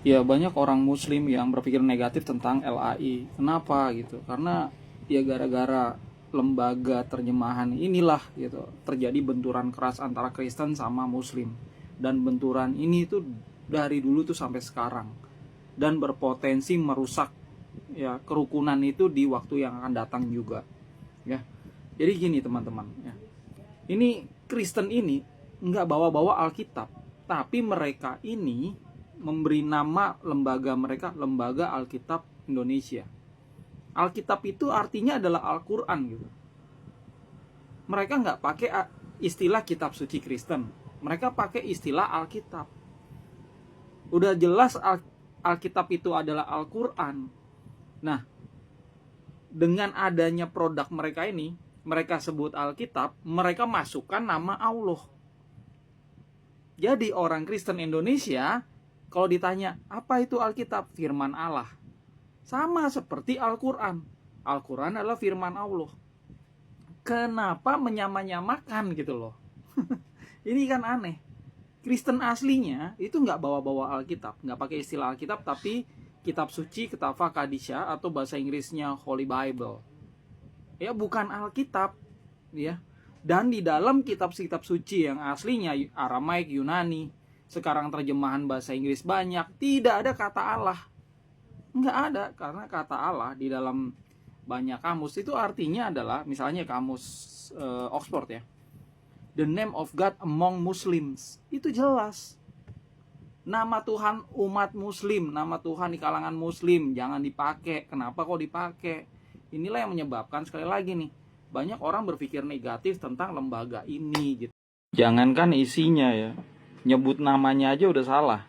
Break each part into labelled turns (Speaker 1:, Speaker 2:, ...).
Speaker 1: Ya banyak orang muslim yang berpikir negatif tentang LAI. Kenapa gitu? Karena ya gara-gara lembaga terjemahan inilah gitu terjadi benturan keras antara Kristen sama muslim. Dan benturan ini tuh dari dulu tuh sampai sekarang dan berpotensi merusak ya kerukunan itu di waktu yang akan datang juga ya. Jadi gini teman-teman ya. Ini Kristen ini nggak bawa-bawa Alkitab, tapi mereka ini memberi nama lembaga mereka Lembaga Alkitab Indonesia. Alkitab itu artinya adalah Al-Quran gitu. Mereka nggak pakai istilah kitab suci Kristen, mereka pakai istilah Alkitab. Udah jelas Alkitab itu adalah Al-Quran. Nah, dengan adanya produk mereka ini, mereka sebut Alkitab, mereka masukkan nama Allah. Jadi orang Kristen Indonesia kalau ditanya apa itu Alkitab, firman Allah. Sama seperti Al-Quran. Al-Quran adalah firman Allah. Kenapa menyamanyamakan gitu loh? Ini kan aneh. Kristen aslinya itu nggak bawa-bawa Alkitab, nggak pakai istilah Alkitab, tapi kitab suci, Ketava Kadisha, atau bahasa Inggrisnya Holy Bible. Ya bukan Alkitab, ya. Dan di dalam kitab-kitab suci yang aslinya Aramaik, Yunani, sekarang terjemahan bahasa Inggris banyak, tidak ada kata Allah. Nggak ada, karena kata Allah di dalam banyak kamus itu artinya adalah, misalnya kamus Oxford ya, the name of God among Muslims, itu jelas. Nama Tuhan umat Muslim, nama Tuhan di kalangan Muslim, jangan dipakai. Kenapa kok dipakai? Inilah yang menyebabkan, sekali lagi nih, banyak orang berpikir negatif tentang lembaga ini gitu. Jangankan isinya ya, nyebut namanya aja udah salah.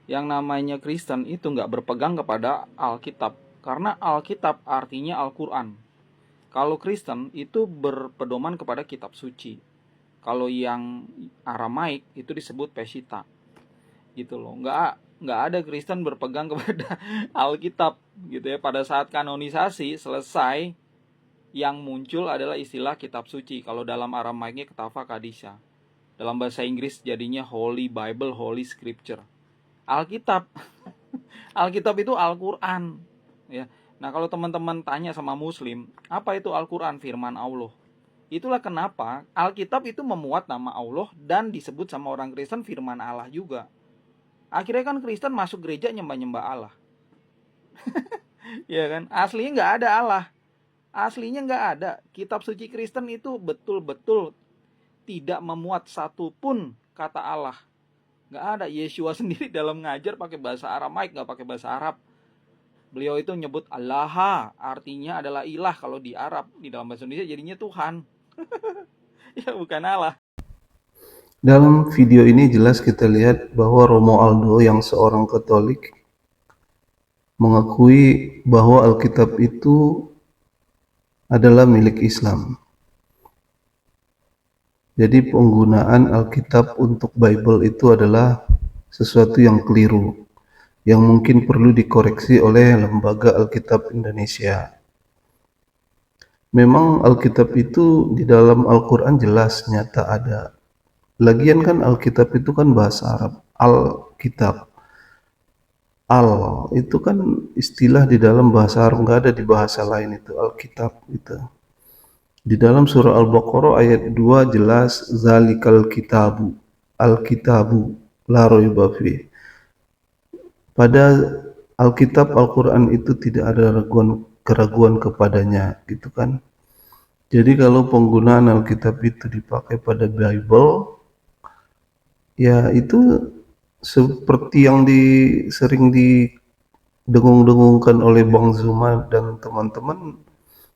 Speaker 1: Yang namanya Kristen itu nggak berpegang kepada Alkitab, karena Alkitab artinya Al-Quran. Kalau Kristen itu berpedoman kepada kitab suci. Kalau yang Aramaik itu disebut Peshitta, gitu loh. Nggak ada Kristen berpegang kepada Alkitab gitu ya. Pada saat kanonisasi selesai, yang muncul adalah istilah kitab suci. Kalau dalam Aramaiknya Ketava Kadisha, dalam bahasa Inggris jadinya Holy Bible, Holy Scripture. Alkitab Alkitab itu Al-Quran ya. Nah kalau teman-teman tanya sama Muslim, apa itu Al-Quran? Firman Allah. Itulah kenapa Alkitab itu memuat nama Allah dan disebut sama orang Kristen firman Allah juga. Akhirnya kan Kristen masuk gereja nyembah-nyembah Allah. Ya kan? Aslinya nggak ada Allah. Aslinya nggak ada. Kitab suci Kristen itu betul-betul tidak memuat satupun kata Allah. Nggak ada. Yeshua sendiri dalam ngajar pakai bahasa Aramaik, nggak pakai bahasa Arab. Beliau itu nyebut Allah, artinya adalah ilah kalau di Arab. Di dalam bahasa Indonesia jadinya Tuhan. Ya bukan Allah.
Speaker 2: Dalam video ini jelas kita lihat bahwa Romo Aldo yang seorang Katolik mengakui bahwa Alkitab itu adalah milik Islam. Jadi penggunaan Alkitab untuk Bible itu adalah sesuatu yang keliru, yang mungkin perlu dikoreksi oleh Lembaga Alkitab Indonesia. Memang Alkitab itu di dalam Al-Quran jelas nyata ada. Lagian kan Alkitab itu kan bahasa Arab, Alkitab. Al itu kan istilah di dalam bahasa Arab, nggak ada di bahasa lain itu Alkitab itu. Di dalam surah Al-Baqarah ayat 2 jelas zalikal kitabu, Alkitabu la raiba fi. Pada Alkitab Al-Quran itu tidak ada keraguan kepadanya gitu kan. Jadi kalau penggunaan Alkitab itu dipakai pada Bible, ya itu seperti yang sering didengung-dengungkan oleh Bang Zuma dan teman-teman,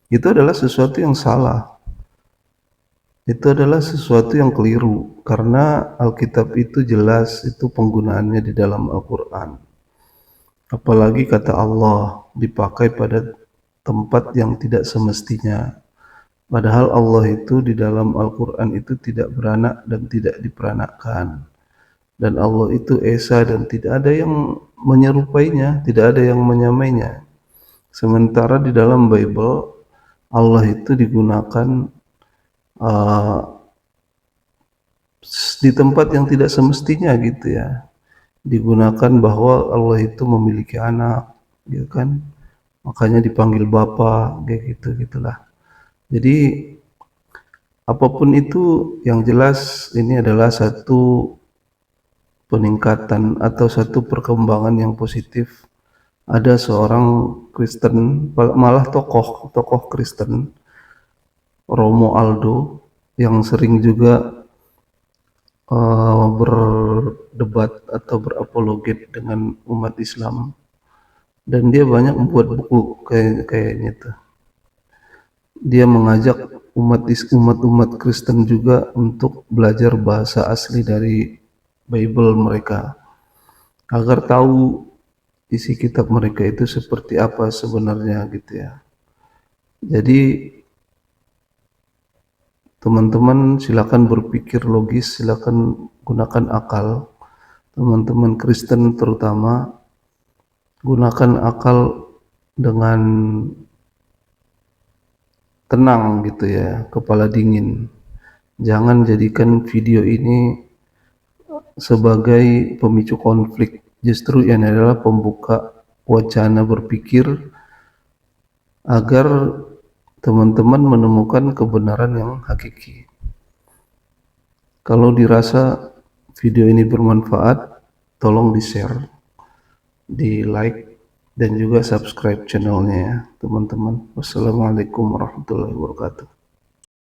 Speaker 2: itu adalah sesuatu yang salah. Itu adalah sesuatu yang keliru, karena Alkitab itu jelas itu penggunaannya di dalam Al-Quran. Apalagi kata Allah dipakai pada tempat yang tidak semestinya. Padahal Allah itu di dalam Al-Quran itu tidak beranak dan tidak diperanakkan. Dan Allah itu Esa dan tidak ada yang menyerupainya, tidak ada yang menyamainya. Sementara di dalam Bible Allah itu digunakan uh, di tempat yang tidak semestinya gitu ya. digunakan bahwa Allah itu memiliki anak, gitu kan? Makanya dipanggil Bapa, kayak gitu gitulah. Jadi apapun itu, yang jelas ini adalah satu peningkatan atau satu perkembangan yang positif. Ada seorang Kristen, malah tokoh Kristen, Romo Aldo, yang sering juga berdebat atau berapologet dengan umat Islam, dan dia banyak membuat buku kayaknya tuh. Dia mengajak umat Kristen juga untuk belajar bahasa asli dari Bible mereka, agar tahu isi kitab mereka itu seperti apa sebenarnya gitu ya. Jadi teman-teman silakan berpikir logis, silakan gunakan akal. Teman-teman Kristen terutama, gunakan akal dengan tenang gitu ya, kepala dingin. Jangan jadikan video ini sebagai pemicu konflik. Justru ini adalah pembuka wacana berpikir agar teman-teman menemukan kebenaran yang hakiki. Kalau dirasa video ini bermanfaat, tolong di-share, di-like, dan juga subscribe channelnya ya teman-teman. Wassalamualaikum warahmatullahi wabarakatuh.